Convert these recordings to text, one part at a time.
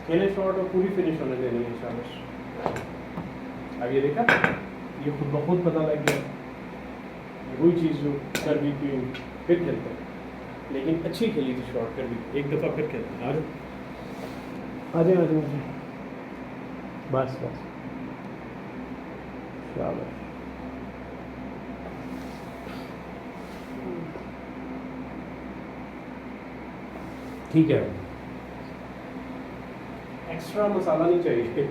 खेले शॉट और पूरी फिनिश होने देनी है। शाबाश। अब ये देखा, ये खुद ब खुद पता लग गया। वही चीज़ जो कर भी थी फिर खेलते हैं, लेकिन अच्छी खेली थी शॉट कर भी, एक दफ़ा फिर खेलते हैं। आ जाओ बस बस, शाबाश। ठीक है, एक्स्ट्रा मसाला नहीं चाहिए,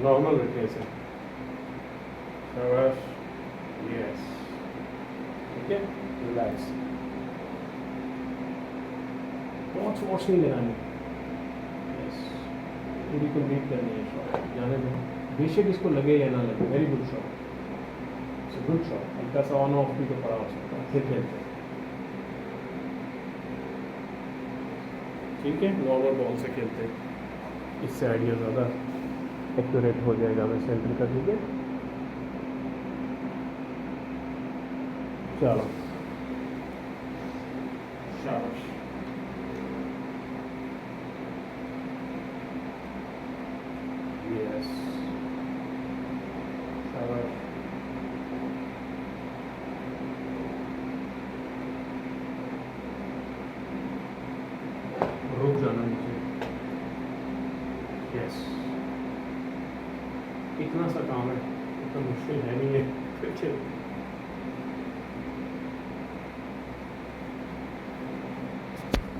नॉर्मल रखने से। शाबाश, यस, ठीक है, रिलैक्स। वॉच वॉच नहीं लगानी, यस, पूरी कंप्लीट करनी है शॉट, जाने दो, बेशक इसको लगे या ना लगे। Very good shot, it's good shot. हल्का सा ऑन ऑफ भी तो पड़ा हो सकता है, फिर खेलते हैं। ठीक है, नॉर्मल बॉल से खेलते हैं, इससे आइडिया ज़्यादा एक्यूरेट हो जाएगा। मैं सेंटर का, ठीक है, चलो, शाबाश। यस, शाबाश। रुक जाना नीचे, यस। इतना सा काम है, इतना मुश्किल है नहीं है।